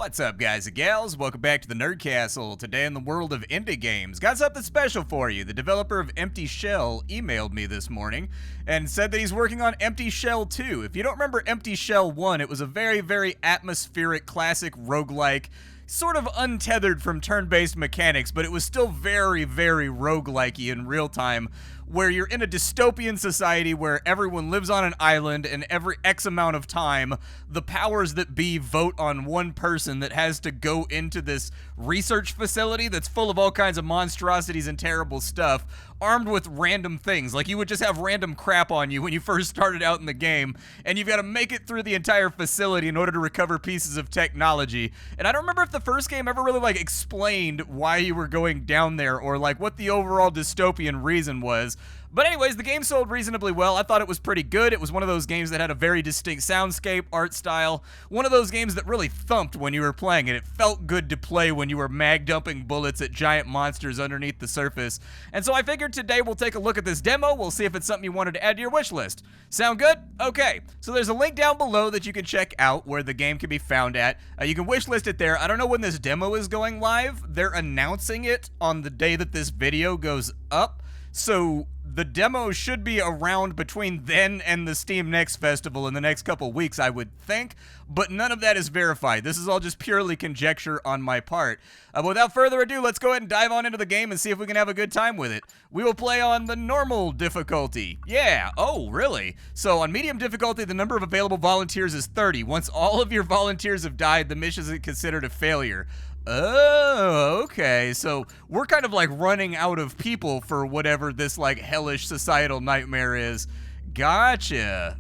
What's up, guys and gals? Welcome back to the Nerd Castle. Today in the world of indie games, got something special for you. The developer of Empty Shell emailed me this morning and said that he's working on Empty Shell 2. If you don't remember Empty Shell 1, it was a very atmospheric, classic roguelike, sort of untethered from turn-based mechanics, but it was still very roguelike-y in real time, where you're in a dystopian society where everyone lives on an island, and every X amount of time, the powers that be vote on one person that has to go into this research facility that's full of all kinds of monstrosities and terrible stuff, armed with random things. Like, you would just have random crap on you when you first started out in the game, and you've got to make it through the entire facility in order to recover pieces of technology. And I don't remember if the first game ever really, explained why you were going down there, or, what the overall dystopian reason was. But anyways, the game sold reasonably well. I thought it was pretty good. It was one of those games that had a very distinct soundscape, art style. One of those games that really thumped when you were playing it. It felt good to play when you were mag-dumping bullets at giant monsters underneath the surface. And so I figured today we'll take a look at this demo. We'll see if it's something you wanted to add to your wish list. Sound good? Okay. So there's a link down below that you can check out where the game can be found at. You can wish list it there. I don't know when this demo is going live. They're announcing it on the day that this video goes up. So the demo should be around between then and the Steam Next Festival in the next couple weeks, I would think, but none of that is verified. This is all just purely conjecture on my part. But without further ado, let's go ahead and dive on into the game and see if we can have a good time with it. We will play on the normal difficulty. Yeah, oh, really? So on medium difficulty, the number of available volunteers is 30. Once all of your volunteers have died, the mission is considered a failure. Oh, okay. So we're kind of running out of people for whatever this hellish societal nightmare is. Gotcha.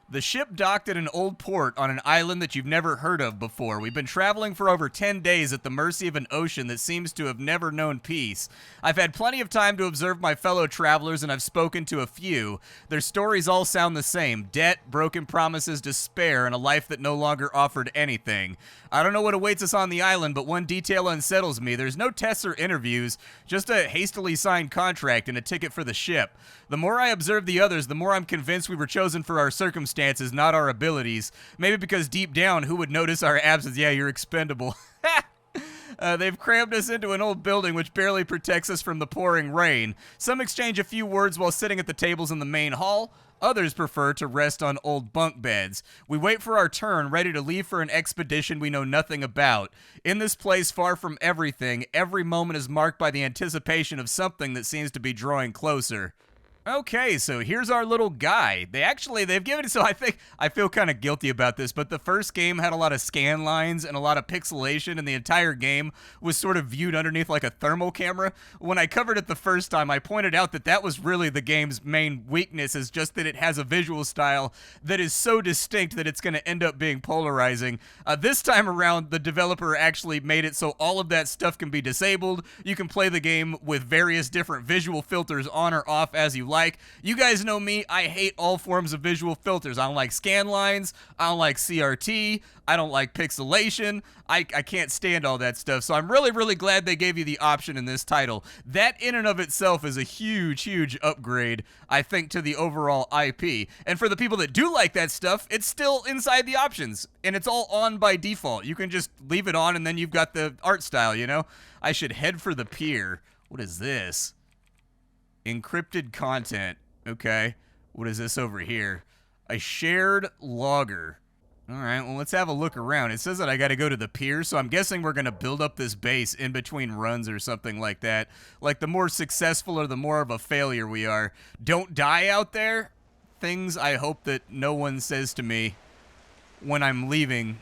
The ship docked at an old port on an island that you've never heard of before. We've been traveling for over 10 days at the mercy of an ocean that seems to have never known peace. I've had plenty of time to observe my fellow travelers, and I've spoken to a few. Their stories all sound the same: debt, broken promises, despair, and a life that no longer offered anything. I don't know what awaits us on the island, but one detail unsettles me. There's no tests or interviews, just a hastily signed contract and a ticket for the ship. The more I observe the others, the more I'm convinced we were chosen for our circumstances, not our abilities. Maybe because deep down, who would notice our absence? Yeah, you're expendable. They've crammed us into an old building which barely protects us from the pouring rain. Some exchange a few words while sitting at the tables in the main hall. Others prefer to rest on old bunk beds. We wait for our turn, ready to leave for an expedition we know nothing about. In this place, far from everything, every moment is marked by the anticipation of something that seems to be drawing closer. Okay, so here's our little guy. They've given it, so I feel kind of guilty about this, but the first game had a lot of scan lines and a lot of pixelation, and the entire game was sort of viewed underneath like a thermal camera. When I covered it the first time, I pointed out that that was really the game's main weakness, is just that it has a visual style that is so distinct that it's going to end up being polarizing. This time around, the developer actually made it so all of that stuff can be disabled. You can play the game with various different visual filters on or off as you like. You guys know me, I hate all forms of visual filters. I don't like scan lines, I don't like CRT, I don't like pixelation, I can't stand all that stuff, so I'm really glad they gave you the option in this title. That in and of itself is a huge upgrade, I think, to the overall IP. And for the people that do like that stuff, it's still inside the options, and it's all on by default. You can just leave it on, and then you've got the art style, you know? I should head for the pier. What is this? Encrypted content. Okay. What is this over here? A shared logger. Alright, well, let's have a look around. It says that I gotta go to the pier, so I'm guessing we're gonna build up this base in between runs or something like that. Like, the more successful or the more of a failure we are. Don't die out there. Things I hope that no one says to me when I'm leaving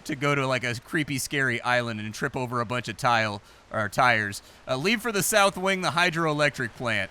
to go to a creepy, scary island and trip over a bunch of tires. Leave for the south wing, the hydroelectric plant.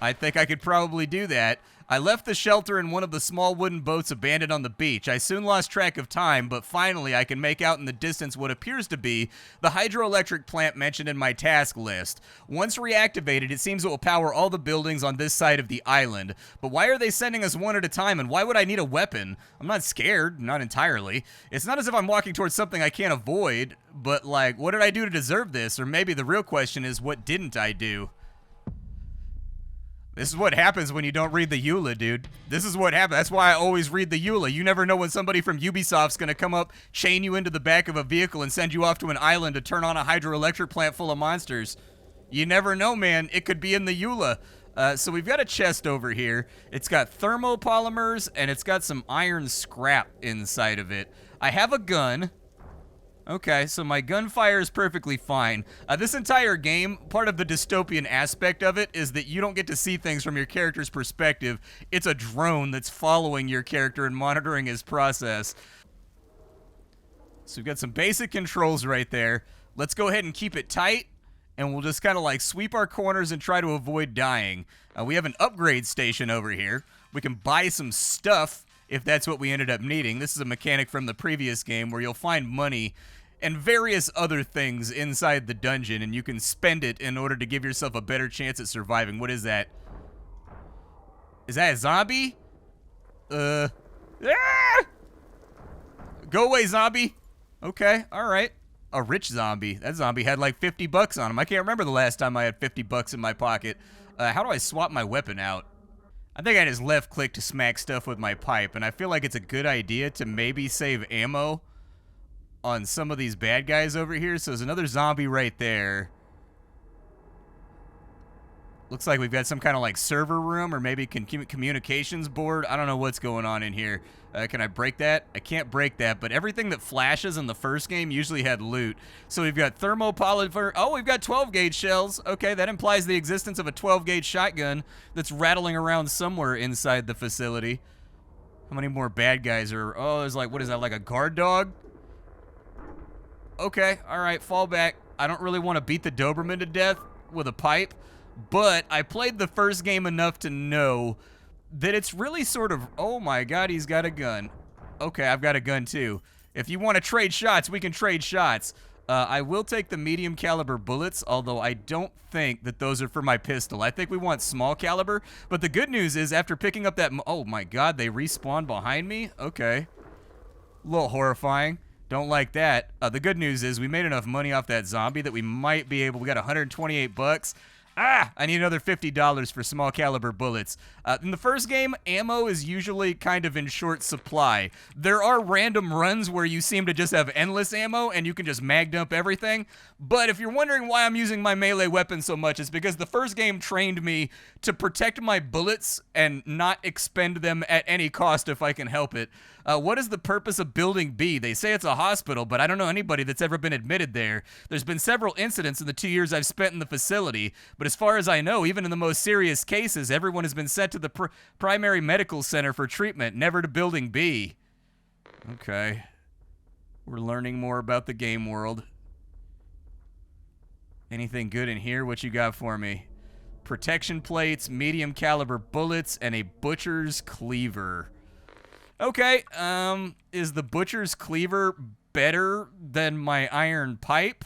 I think I could probably do that. I left the shelter in one of the small wooden boats abandoned on the beach. I soon lost track of time, but finally I can make out in the distance what appears to be the hydroelectric plant mentioned in my task list. Once reactivated, it seems it will power all the buildings on this side of the island. But why are they sending us one at a time, and why would I need a weapon? I'm not scared, not entirely. It's not as if I'm walking towards something I can't avoid, but what did I do to deserve this? Or maybe the real question is, what didn't I do? This is what happens when you don't read the EULA, dude. This is what happens. That's why I always read the EULA. You never know when somebody from Ubisoft's going to come up, chain you into the back of a vehicle, and send you off to an island to turn on a hydroelectric plant full of monsters. You never know, man. It could be in the EULA. So we've got a chest over here. It's got thermopolymers, and it's got some iron scrap inside of it. I have a gun. Okay, so my gunfire is perfectly fine. This entire game, part of the dystopian aspect of it is that you don't get to see things from your character's perspective. It's a drone that's following your character and monitoring his process. So we've got some basic controls right there. Let's go ahead and keep it tight, and we'll just kind of like sweep our corners and try to avoid dying. We have an upgrade station over here. We can buy some stuff if that's what we ended up needing. This is a mechanic from the previous game where you'll find money and various other things inside the dungeon, and you can spend it in order to give yourself a better chance at surviving. What is that? Is that a zombie? Ah! Go away, zombie. Okay, all right. A rich zombie. That zombie had like 50 bucks on him. I can't remember the last time I had 50 bucks in my pocket. How do I swap my weapon out? I think I just left click to smack stuff with my pipe, and I feel like it's a good idea to maybe save ammo on some of these bad guys over here. So there's another zombie right there. Looks like we've got some kind of like server room or maybe communications board. I don't know what's going on in here. Can I break that? I can't break that, but everything that flashes in the first game usually had loot. So we've got thermopolymer. Oh, we've got 12 gauge shells. Okay, that implies the existence of a 12 gauge shotgun that's rattling around somewhere inside the facility. How many more bad guys are? Oh, there's like, what is that, like a guard dog? Okay, all right, fall back. I don't really want to beat the Doberman to death with a pipe, but I played the first game enough to know that it's really sort of, oh my god, he's got a gun. Okay, I've got a gun too. If you want to trade shots, we can trade shots. I will take the medium caliber bullets, although I don't think that those are for my pistol. I think we want small caliber, but the good news is after picking up that, oh my god, they respawn behind me? Okay. A little horrifying. Don't like that. The good news is we made enough money off that zombie that we might be able, we got 128 bucks. I need another $50 for small caliber bullets. In the first game, ammo is usually kind of in short supply. There are random runs where you seem to just have endless ammo and you can just mag dump everything. But if you're wondering why I'm using my melee weapon so much, it's because the first game trained me to protect my bullets and not expend them at any cost if I can help it. What is the purpose of Building B? They say it's a hospital, but I don't know anybody that's ever been admitted there. There's been several incidents in the 2 years I've spent in the facility, but as far as I know, even in the most serious cases, everyone has been sent to the primary medical center for treatment, never to Building B. Okay. We're learning more about the game world. Anything good in here? What you got for me? Protection plates, medium caliber bullets, and a butcher's cleaver. Okay, is the butcher's cleaver better than my iron pipe?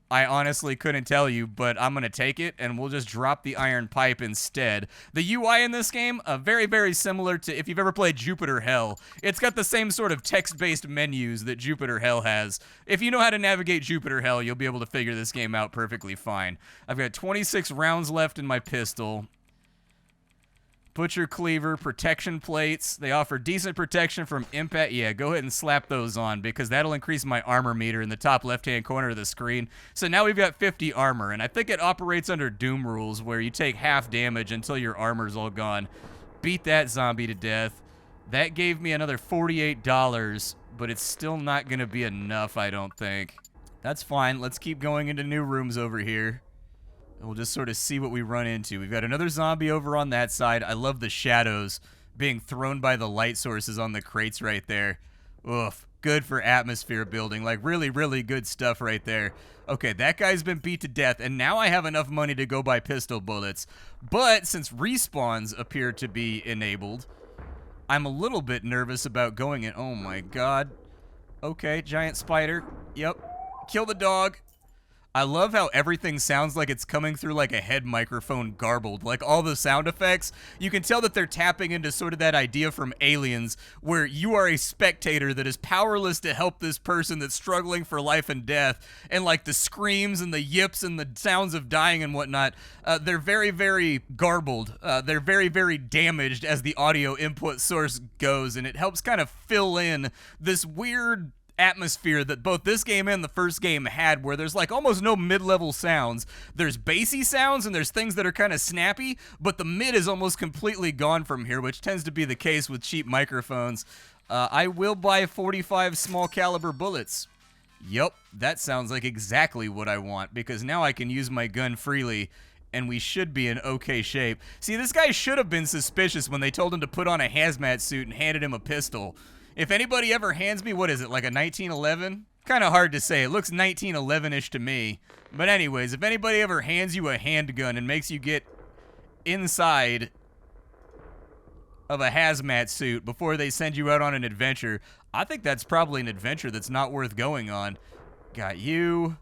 I honestly couldn't tell you, but I'm going to take it, and we'll just drop the iron pipe instead. The UI in this game, very, very similar to if you've ever played Jupiter Hell. It's got the same sort of text-based menus that Jupiter Hell has. If you know how to navigate Jupiter Hell, you'll be able to figure this game out perfectly fine. I've got 26 rounds left in my pistol. Butcher cleaver, protection plates. They offer decent protection from impact. Yeah, go ahead and slap those on because that'll increase my armor meter in the top left-hand corner of the screen. So now we've got 50 armor, and I think it operates under Doom rules where you take half damage until your armor's all gone. Beat that zombie to death. That gave me another $48, but it's still not going to be enough, I don't think. That's fine. Let's keep going into new rooms over here. We'll just sort of see what we run into. We've got another zombie over on that side. I love the shadows being thrown by the light sources on the crates right there. Oof. Good for atmosphere building. Like, really, really good stuff right there. Okay, that guy's been beat to death, and now I have enough money to go buy pistol bullets. But since respawns appear to be enabled, I'm a little bit nervous about going in. Oh, my God. Okay, giant spider. Yep. Kill the dog. I love how everything sounds like it's coming through like a head microphone garbled. Like all the sound effects, you can tell that they're tapping into sort of that idea from Aliens where you are a spectator that is powerless to help this person that's struggling for life and death. And like the screams and the yips and the sounds of dying and whatnot, they're very, very garbled. They're very, very damaged as the audio input source goes. And it helps kind of fill in this weird atmosphere that both this game and the first game had, where there's like almost no mid-level sounds. There's bassy sounds and there's things that are kind of snappy, but the mid is almost completely gone from here, which tends to be the case with cheap microphones. I will buy 45 small caliber bullets. Yup, that sounds like exactly what I want, because now I can use my gun freely and we should be in okay shape. See, this guy should have been suspicious when they told him to put on a hazmat suit and handed him a pistol. If anybody ever hands me, what is it, like a 1911? Kind of hard to say. It looks 1911-ish to me. But anyways, if anybody ever hands you a handgun and makes you get inside of a hazmat suit before they send you out on an adventure, I think that's probably an adventure that's not worth going on. Got you.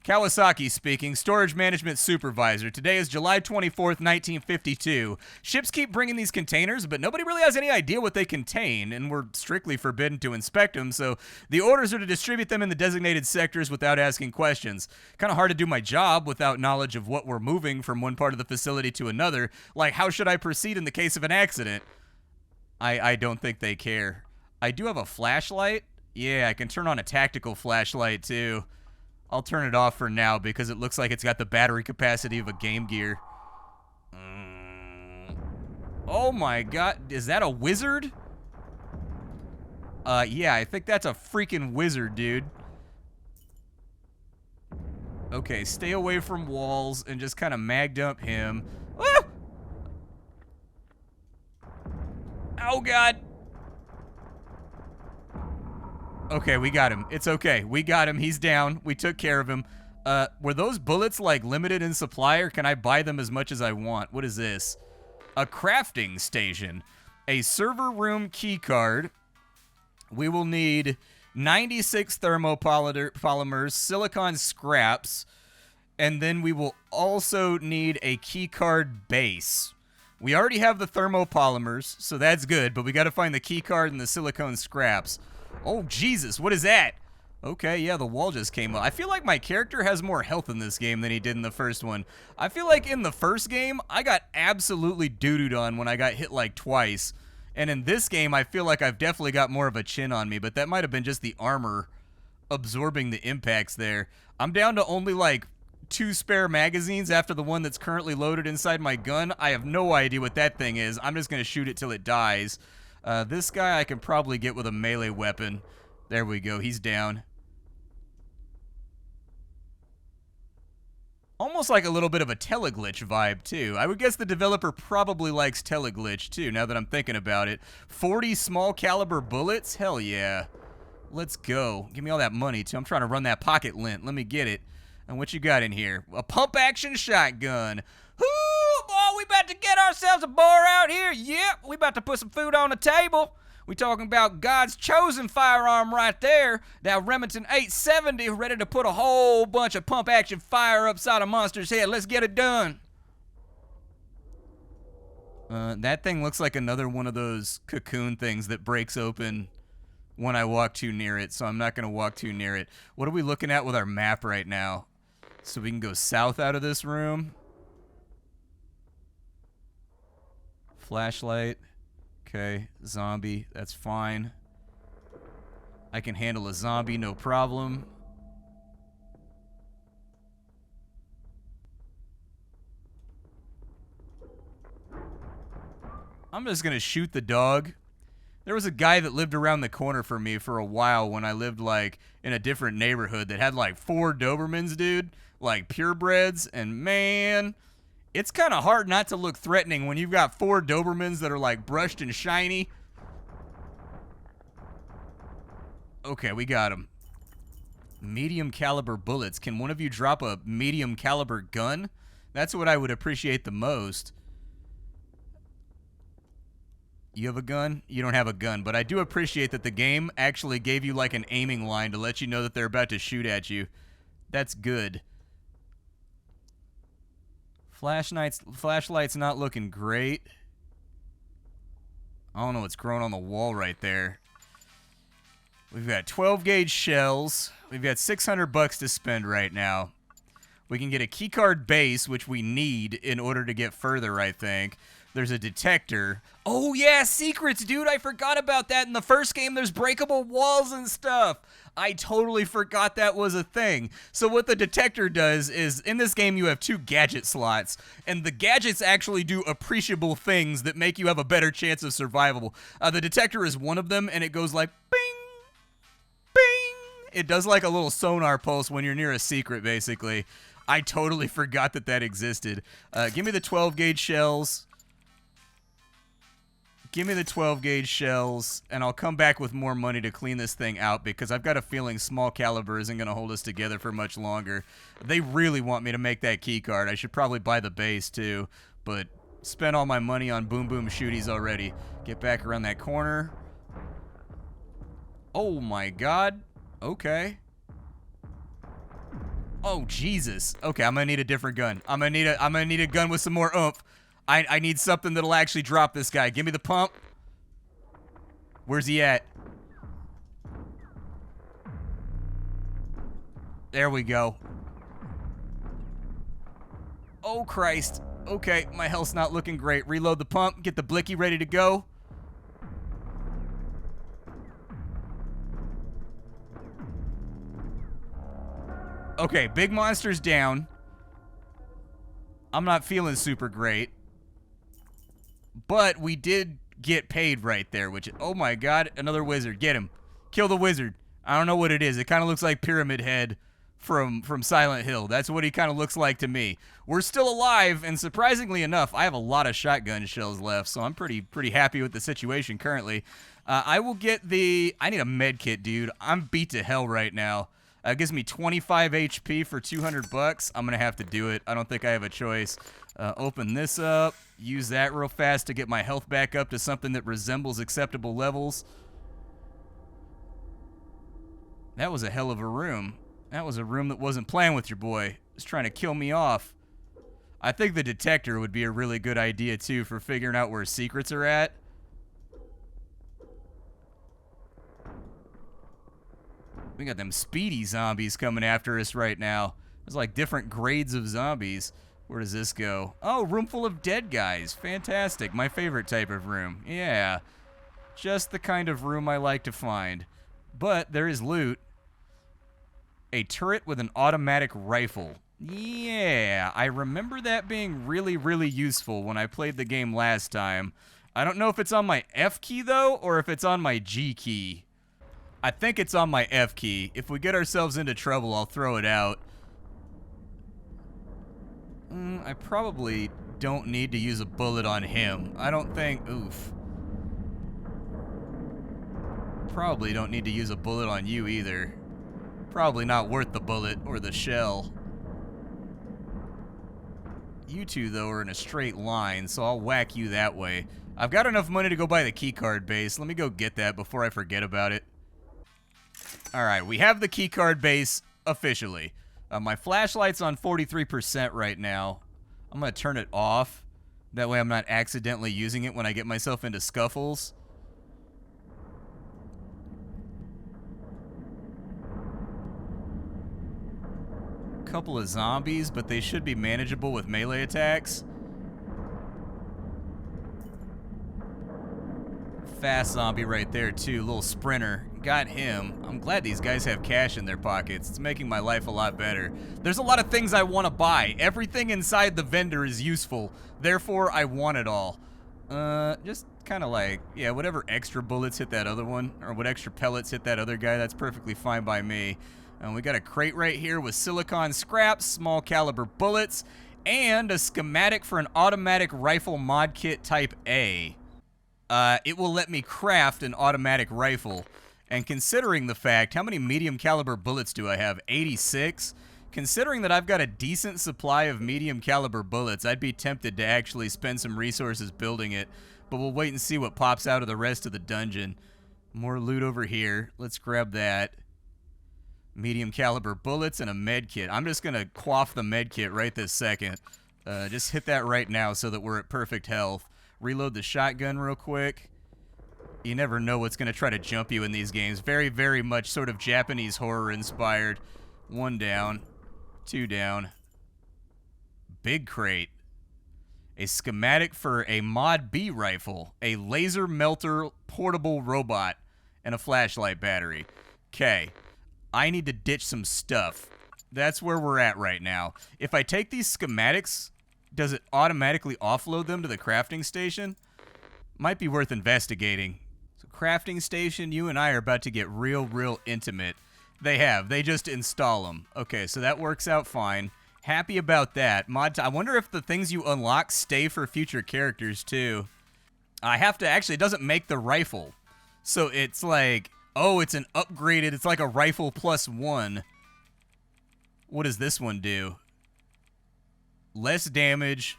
Kawasaki speaking, Storage Management Supervisor. Today is July 24th, 1952. Ships keep bringing these containers, but nobody really has any idea what they contain, and we're strictly forbidden to inspect them, so the orders are to distribute them in the designated sectors without asking questions. Kind of hard to do my job without knowledge of what we're moving from one part of the facility to another. Like, how should I proceed in the case of an accident? I don't think they care. I do have a flashlight. Yeah, I can turn on a tactical flashlight, too. I'll turn it off for now because it looks like it's got the battery capacity of a Game Gear. Oh my god, is that a wizard? Yeah, I think that's a freaking wizard, dude. Okay, stay away from walls and just kind of mag dump him. Ah! Oh god. Okay, we got him. It's okay. We got him. He's down. We took care of him. Were those bullets, like, limited in supply, or can I buy them as much as I want? What is this? A crafting station. A server room key card. We will need 96 thermopolymers, silicon scraps, and then we will also need a key card base. We already have the thermopolymers, so that's good, but we got to find the key card and the silicone scraps. Oh, Jesus, what is that? Okay, yeah, the wall just came up. I feel like my character has more health in this game than he did in the first one. I feel like in the first game, I got absolutely doo-dooed on when I got hit like twice. And in this game, I feel like I've definitely got more of a chin on me, but that might have been just the armor absorbing the impacts there. I'm down to only like 2 spare magazines after the one that's currently loaded inside my gun. I have no idea what that thing is. I'm just going to shoot it till it dies. This guy I can probably get with a melee weapon. There we go. He's down. Almost like a little bit of a teleglitch vibe, too. I would guess the developer probably likes teleglitch, too, now that I'm thinking about it. 40 small caliber bullets? Hell yeah. Let's go. Give me all that money, too. I'm trying to run that pocket lint. Let me get it. And what you got in here? A pump-action shotgun. Whoo, boy, we about to get ourselves a bar out here. Yep, we about to put some food on the table. We talking about God's chosen firearm right there. That Remington 870 ready to put a whole bunch of pump-action fire upside a monster's head. Let's get it done. That thing looks like another one of those cocoon things that breaks open when I walk too near it, so I'm not going to walk too near it. What are we looking at with our map right now? So we can go south out of this room. Flashlight. Okay, zombie, that's fine. I can handle a zombie, no problem. I'm just gonna shoot the dog. There was a guy that lived around the corner from me for a while when I lived, like, in a different neighborhood that had, like, 4 Dobermans, dude. Like, purebreds, and man... It's kind of hard not to look threatening when you've got 4 Dobermans that are like brushed and shiny. Okay, we got them. Medium caliber bullets. Can one of you drop a medium caliber gun? That's what I would appreciate the most. You have a gun? You don't have a gun, but I do appreciate that the game actually gave you like an aiming line to let you know that they're about to shoot at you. That's good. Flashlight's not looking great. I don't know what's growing on the wall right there. We've got 12 gauge shells. We've got 600 bucks to spend right now. We can get a keycard base, which we need in order to get further, I think. There's a detector. Oh, yeah, secrets, dude. I forgot about that. In the first game, there's breakable walls and stuff. I totally forgot that was a thing. So what the detector does is, in this game, you have 2 gadget slots, and the gadgets actually do appreciable things that make you have a better chance of survival. The detector is one of them, and it goes like, bing, bing. It does like a little sonar pulse when you're near a secret, basically. I totally forgot that that existed. Give me the 12 gauge shells. Give me the 12 gauge shells, and I'll come back with more money to clean this thing out because I've got a feeling small caliber isn't going to hold us together for much longer. They really want me to make that key card. I should probably buy the base too, but spent all my money on boom boom shooties already. Get back around that corner. Oh my god. Okay. Oh Jesus. Okay, I'm gonna need a different gun. I'm gonna need a gun with some more oomph. I need something that'll actually drop this guy. Give me the pump. Where's he at? There we go. Oh, Christ. Okay, my health's not looking great. Reload the pump. Get the blicky ready to go. Okay, big monster's down. I'm not feeling super great. But we did get paid right there, which, oh my god, another wizard. Get him. Kill the wizard. I don't know what it is. It kind of looks like Pyramid Head from Silent Hill. That's what he kind of looks like to me. We're still alive, and surprisingly enough, I have a lot of shotgun shells left, so I'm pretty happy with the situation currently. I will get the... I need a med kit, dude. I'm beat to hell right now. It gives me 25 HP for 200 bucks. I'm going to have to do it. I don't think I have a choice. Open this up. Use that real fast to get my health back up to something that resembles acceptable levels. That was a hell of a room. That was a room that wasn't playing with your boy. It was trying to kill me off. I think the detector would be a really good idea, too, for figuring out where secrets are at. We got them speedy zombies coming after us right now. There's like different grades of zombies. Where does this go? Oh, room full of dead guys. Fantastic. My favorite type of room. Yeah. Just the kind of room I like to find. But there is loot. A turret with an automatic rifle. Yeah, I remember that being really, really useful when I played the game last time. I don't know if it's on my F key, though, or if it's on my G key. I think it's on my F key. If we get ourselves into trouble, I'll throw it out. I probably don't need to use a bullet on him. I don't think... Oof. Probably don't need to use a bullet on you either. Probably not worth the bullet or the shell. You two, though, are in a straight line, so I'll whack you that way. I've got enough money to go buy the keycard base. Let me go get that before I forget about it. Alright, we have the keycard base officially. My flashlight's on 43% right now. I'm going to turn it off. That way I'm not accidentally using it when I get myself into scuffles. Couple of zombies, but they should be manageable with melee attacks. Fast zombie right there, too. Little sprinter. Got him. I'm glad these guys have cash in their pockets. It's making my life a lot better. There's a lot of things I want to buy. Everything inside the vendor is useful. Therefore, I want it all. Just kind of like, yeah, whatever extra bullets hit that other one, or what extra pellets hit that other guy, that's perfectly fine by me. And we got a crate right here with silicon scraps, small caliber bullets, and a schematic for an automatic rifle mod kit type A. It will let me craft an automatic rifle. And considering the fact, how many medium caliber bullets do I have? 86? Considering that I've got a decent supply of medium caliber bullets, I'd be tempted to actually spend some resources building it, but we'll wait and see what pops out of the rest of the dungeon. More loot over here. Let's grab that. Medium caliber bullets and a med kit. I'm just gonna quaff the med kit right this second. Just hit that right now so that we're at perfect health. Reload the shotgun real quick. You never know what's gonna try to jump you in these games. Very, very much sort of Japanese horror inspired. 1 down. 2 down. Big crate. A schematic for a Mod B rifle. A laser melter portable robot. And a flashlight battery. Okay. I need to ditch some stuff. That's where we're at right now. If I take these schematics, does it automatically offload them to the crafting station? Might be worth investigating. So crafting station, you and I are about to get real intimate. They just install them. Okay, so that works out fine. Happy about that. I wonder if the things you unlock stay for future characters too. I have to, actually, it doesn't make the rifle. So it's like, oh, it's an upgraded, it's like a rifle +1. What does this one do? Less damage,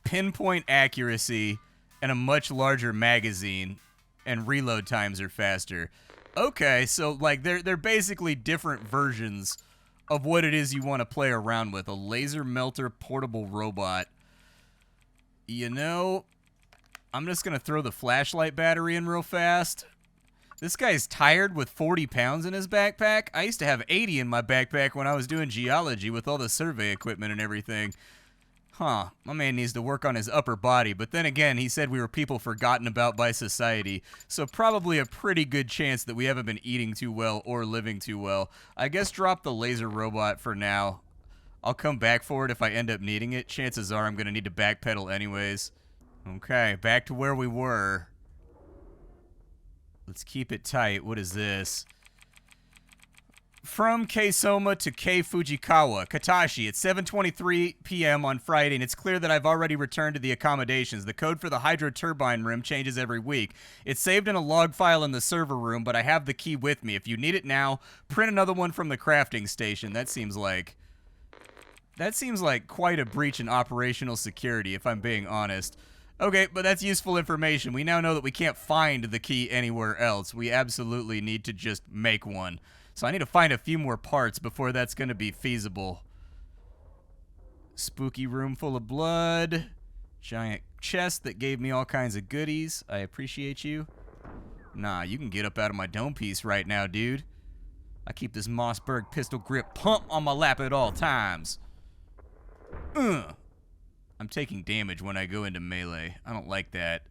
pinpoint accuracy, and a much larger magazine, and reload times are faster. Okay, so like they're basically different versions of what it is you want to play around with. A laser melter portable robot. You know, I'm just going to throw the flashlight battery in real fast. This guy's tired with 40 pounds in his backpack. I used to have 80 in my backpack when I was doing geology with all the survey equipment and everything. Huh, my man needs to work on his upper body, but then again, he said we were people forgotten about by society, so probably a pretty good chance that we haven't been eating too well or living too well. I guess drop the laser robot for now. I'll come back for it if I end up needing it. Chances are I'm going to need to backpedal anyways. Okay, back to where we were. Let's keep it tight. What is this? From K-Soma to K Fujikawa, Katashi, it's 7:23 p.m. on Friday, and it's clear that I've already returned to the accommodations. The code for the hydro turbine room changes every week. It's saved in a log file in the server room, but I have the key with me. If you need it now, print another one from the crafting station. That seems like quite a breach in operational security, if I'm being honest. Okay, but that's useful information. We now know that we can't find the key anywhere else. We absolutely need to just make one. So I need to find a few more parts before that's going to be feasible. Spooky room full of blood. Giant chest that gave me all kinds of goodies. I appreciate you. Nah, you can get up out of my dome piece right now, dude. I keep this Mossberg pistol grip pump on my lap at all times. I'm taking damage when I go into melee. I don't like that.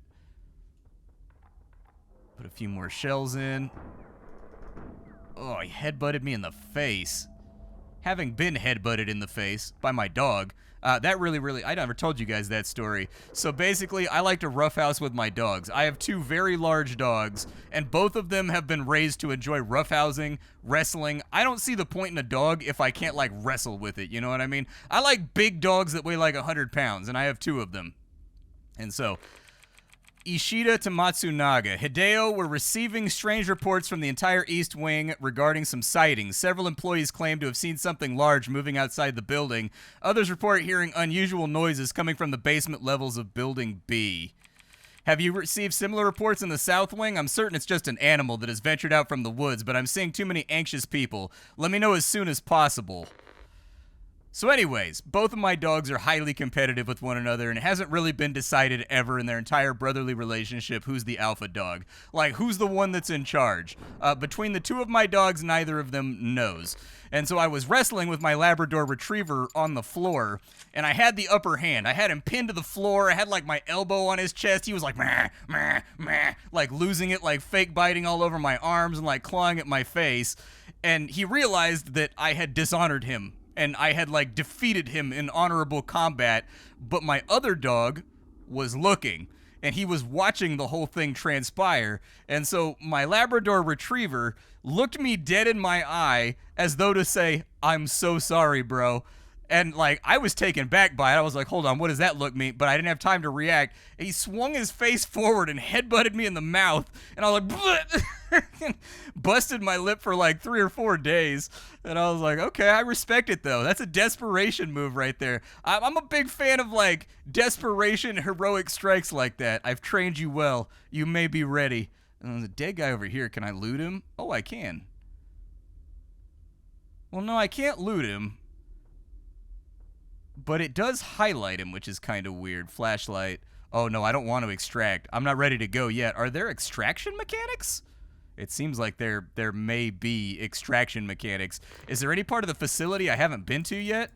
Put a few more shells in. Oh, he headbutted me in the face. Having been headbutted in the face by my dog, that really, I never told you guys that story. So basically, I like to roughhouse with my dogs. I have 2 very large dogs, and both of them have been raised to enjoy roughhousing, wrestling. I don't see the point in a dog if I can't, like, wrestle with it, you know what I mean? I like big dogs that weigh like 100 pounds, and I have 2 of them. And so, Ishida to Matsunaga. Hideo, we're receiving strange reports from the entire East Wing regarding some sightings. Several employees claim to have seen something large moving outside the building. Others report hearing unusual noises coming from the basement levels of Building B. Have you received similar reports in the South Wing? I'm certain it's just an animal that has ventured out from the woods, but I'm seeing too many anxious people. Let me know as soon as possible. So anyways, both of my dogs are highly competitive with one another, and it hasn't really been decided ever in their entire brotherly relationship who's the alpha dog. Like, who's the one that's in charge? Between the 2 of my dogs, neither of them knows. And so I was wrestling with my Labrador Retriever on the floor, and I had the upper hand. I had him pinned to the floor. I had, like, my elbow on his chest. He was like, meh, meh, meh, like losing it, like fake biting all over my arms and, like, clawing at my face. And he realized that I had dishonored him. And I had, like, defeated him in honorable combat, but my other dog was looking, and he was watching the whole thing transpire. And so my Labrador Retriever looked me dead in my eye as though to say, I'm so sorry, bro. And, like, I was taken back by it. I was like, hold on, what does that look mean? But I didn't have time to react. And he swung his face forward and headbutted me in the mouth, and I was like, bleh! Busted my lip for like 3 or 4 days. And I was like, okay, I respect it though. That's a desperation move right there. I'm a big fan of like desperation heroic strikes like that. I've trained you well. You may be ready. And there's a dead guy over here. Can I loot him? Oh, I can. Well, no, I can't loot him. But it does highlight him, which is kind of weird. Flashlight. Oh, no, I don't want to extract. I'm not ready to go yet. Are there extraction mechanics? It seems like there may be extraction mechanics. Is there any part of the facility I haven't been to yet?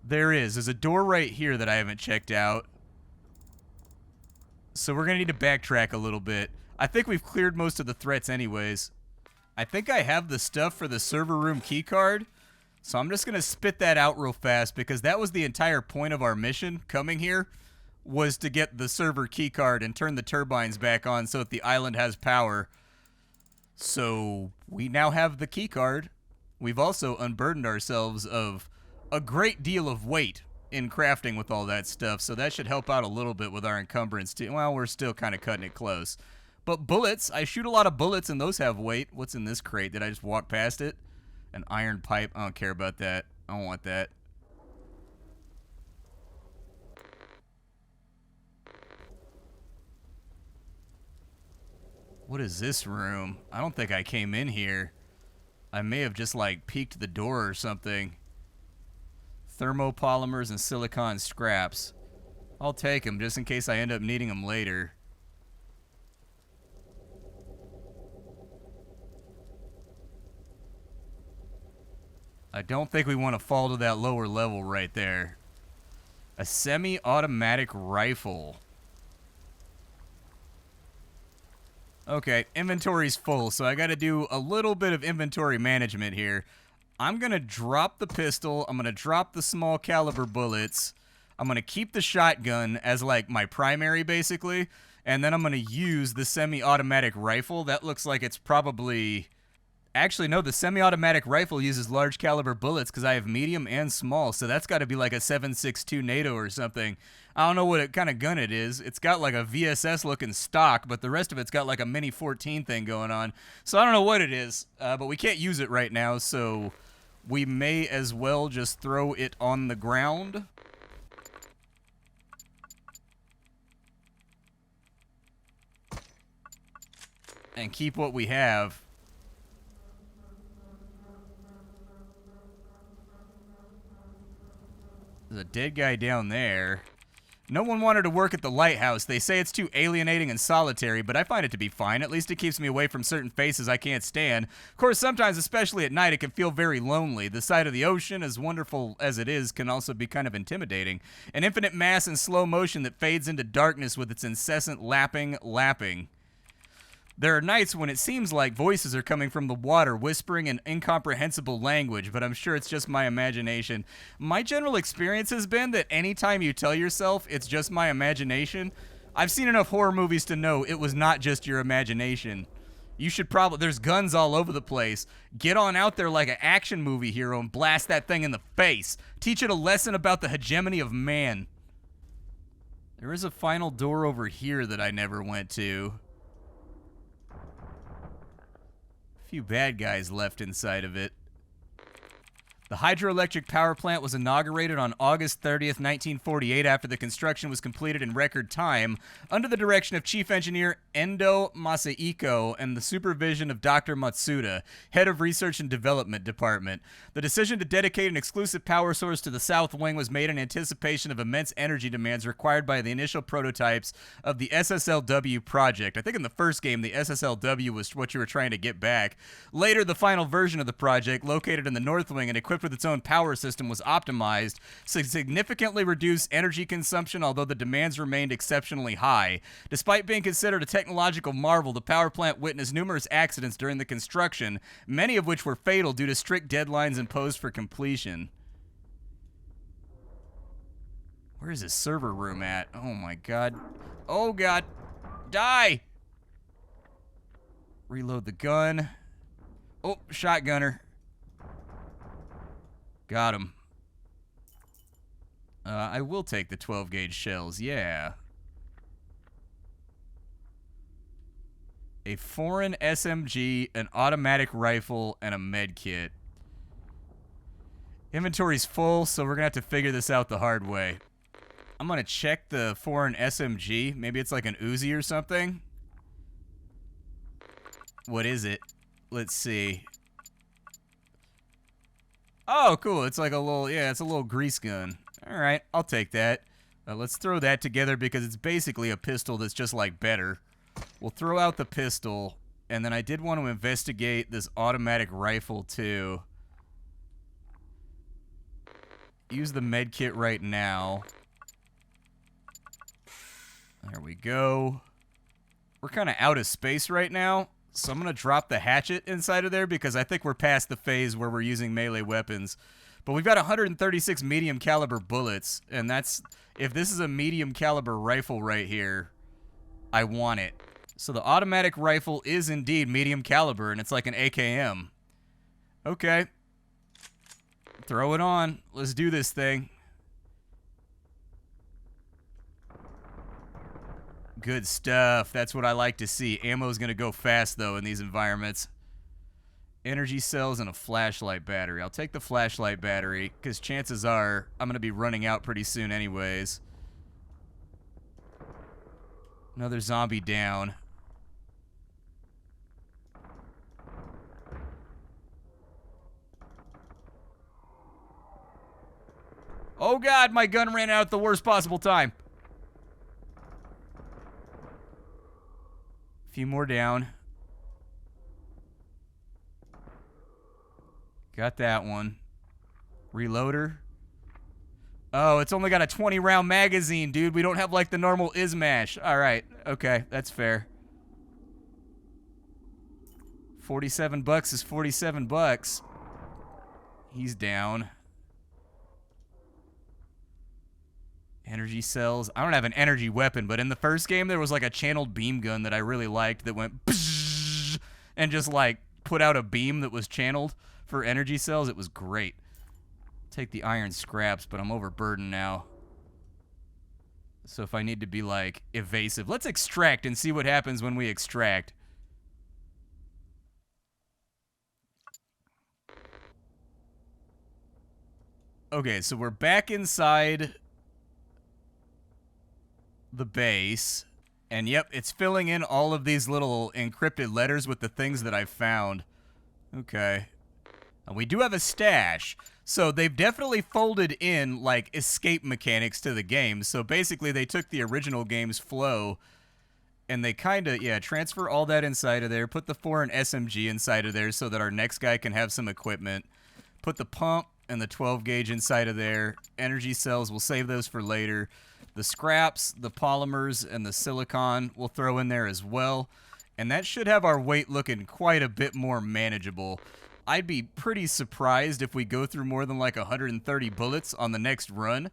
There is. There's a door right here that I haven't checked out. So we're going to need to backtrack a little bit. I think we've cleared most of the threats anyways. I think I have the stuff for the server room keycard. So I'm just going to spit that out real fast because that was the entire point of our mission coming here, was to get the server keycard and turn the turbines back on so that the island has power. So we now have the keycard. We've also unburdened ourselves of a great deal of weight in crafting with all that stuff, so that should help out a little bit with our encumbrance too. Well, we're still kind of cutting it close. But bullets, I shoot a lot of bullets and those have weight. What's in this crate? Did I just walk past it? An iron pipe. I don't care about that. I don't want that. What is this room? I don't think I came in here. I may have just like peeked the door or something. Thermopolymers and silicon scraps. I'll take them just in case I end up needing them later. I don't think we want to fall to that lower level right there. A semi-automatic rifle. Okay, inventory's full, so I gotta do a little bit of inventory management here. I'm gonna drop the pistol, I'm gonna drop the small caliber bullets, I'm gonna keep the shotgun as like my primary basically, and then I'm gonna use the semi-automatic rifle. That looks like it's probably... Actually, no, the semi-automatic rifle uses large caliber bullets because I have medium and small, so that's got to be like a 7.62 NATO or something. I don't know what kind of gun it is. It's got like a VSS looking stock, but the rest of it's got like a Mini 14 thing going on. So I don't know what it is, but we can't use it right now, so we may as well just throw it on the ground. And keep what we have. There's a dead guy down there. No one wanted to work at the lighthouse. They say it's too alienating and solitary, but I find it to be fine. At least it keeps me away from certain faces I can't stand. Of course, sometimes, especially at night, it can feel very lonely. The sight of the ocean, as wonderful as it is, can also be kind of intimidating. An infinite mass in slow motion that fades into darkness with its incessant lapping. There are nights when it seems like voices are coming from the water, whispering an incomprehensible language, but I'm sure it's just my imagination. My general experience has been that anytime you tell yourself it's just my imagination, I've seen enough horror movies to know it was not just your imagination. You should probably... There's guns all over the place. Get on out there like an action movie hero and blast that thing in the face. Teach it a lesson about the hegemony of man. There is a final door over here that I never went to. Few bad guys left inside of it. The hydroelectric power plant was inaugurated on August 30th, 1948 after the construction was completed in record time under the direction of Chief Engineer Endo Masahiko and the supervision of Dr. Matsuda, head of Research and Development Department. The decision to dedicate an exclusive power source to the south wing was made in anticipation of immense energy demands required by the initial prototypes of the SSLW project. I think in the first game, the SSLW was what you were trying to get back. Later, the final version of the project, located in the north wing and equipped with its own power system, was optimized to significantly reduce energy consumption, although the demands remained exceptionally high. Despite being considered a technological marvel, the power plant witnessed numerous accidents during the construction, many of which were fatal due to strict deadlines imposed for completion. Where is this server room at? Oh my god. Oh god. Die! Reload the gun. Oh, shotgunner. Got him. I will take the 12-gauge shells, yeah. A foreign SMG, an automatic rifle, and a med kit. Inventory's full, so we're gonna have to figure this out the hard way. I'm gonna check the foreign SMG. Maybe it's like an Uzi or something. What is it? Let's see. Oh, cool. It's like a little, yeah, it's a little grease gun. All right, I'll take that. Let's throw that together because it's basically a pistol that's just like better. We'll throw out the pistol, and then I did want to investigate this automatic rifle too. Use the med kit right now. There we go. We're kind of out of space right now, so I'm going to drop the hatchet inside of there because I think we're past the phase where we're using melee weapons. But we've got 136 medium caliber bullets, and that's, if this is a medium caliber rifle right here, I want it. So the automatic rifle is indeed medium caliber, and it's like an AKM. Okay. Throw it on. Let's do this thing. Good stuff. That's what I like to see. Ammo's going to go fast, though, in these environments. Energy cells and a flashlight battery. I'll take the flashlight battery, because chances are I'm going to be running out pretty soon anyways. Another zombie down. Oh god, my gun ran out at the worst possible time. A few more down. Got that one. Reloader. Oh, it's only got a 20-round magazine, dude. We don't have like the normal ISMASH. All right, okay, that's fair. 47 bucks is 47 bucks. He's down. Energy cells. I don't have an energy weapon, but in the first game there was like a channeled beam gun that I really liked that went and just like put out a beam that was channeled for energy cells. It was great. Take the iron scraps, but I'm overburdened now. So if I need to be like evasive, let's extract and see what happens when we extract. Okay, so we're back inside the base, and yep, it's filling in all of these little encrypted letters with the things that I've found. Okay. And we do have a stash, so they've definitely folded in like escape mechanics to the game. So basically they took the original game's flow and they kind of, yeah, transfer all that inside of there, put the foreign SMG inside of there so that our next guy can have some equipment, put the pump and the 12 gauge inside of there. Energy cells, we'll save those for later. The scraps, the polymers, and the silicon we'll throw in there as well. And that should have our weight looking quite a bit more manageable. I'd be pretty surprised if we go through more than like 130 bullets on the next run.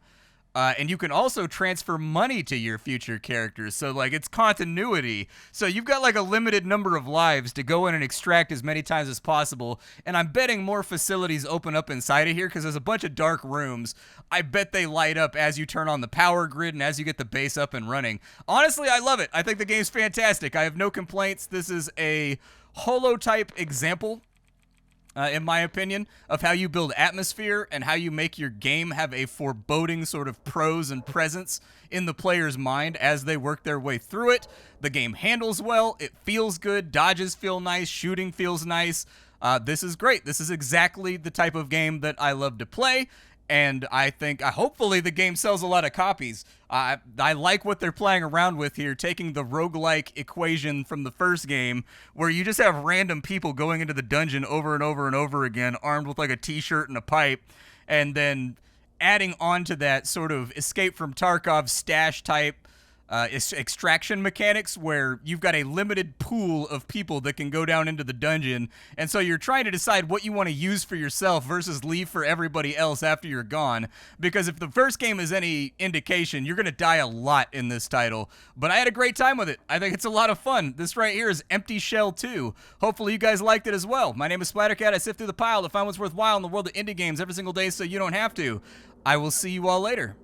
And you can also transfer money to your future characters, so like it's continuity. So you've got like a limited number of lives to go in and extract as many times as possible. And I'm betting more facilities open up inside of here because there's a bunch of dark rooms. I bet they light up as you turn on the power grid and as you get the base up and running. Honestly, I love it. I think the game's fantastic. I have no complaints. This is a holo-type example, in my opinion, of how you build atmosphere and how you make your game have a foreboding sort of prose and presence in the player's mind as they work their way through it. The game handles well, it feels good, dodges feel nice, shooting feels nice. This is great. This is exactly the type of game that I love to play. And I think, hopefully the game sells a lot of copies. I like what they're playing around with here, taking the roguelike equation from the first game, where you just have random people going into the dungeon over and over and over again, armed with like a t-shirt and a pipe, and then adding on to that sort of Escape from Tarkov stash type extraction mechanics where you've got a limited pool of people that can go down into the dungeon, and so you're trying to decide what you want to use for yourself versus leave for everybody else after you're gone, because if the first game is any indication, you're going to die a lot in this title. But I had a great time with it. I think it's a lot of fun. This right here is Empty Shell 2. Hopefully you guys liked it as well. My name is Splattercat. I sift through the pile to find what's worthwhile in the world of indie games every single day so you don't have to. I will see you all later.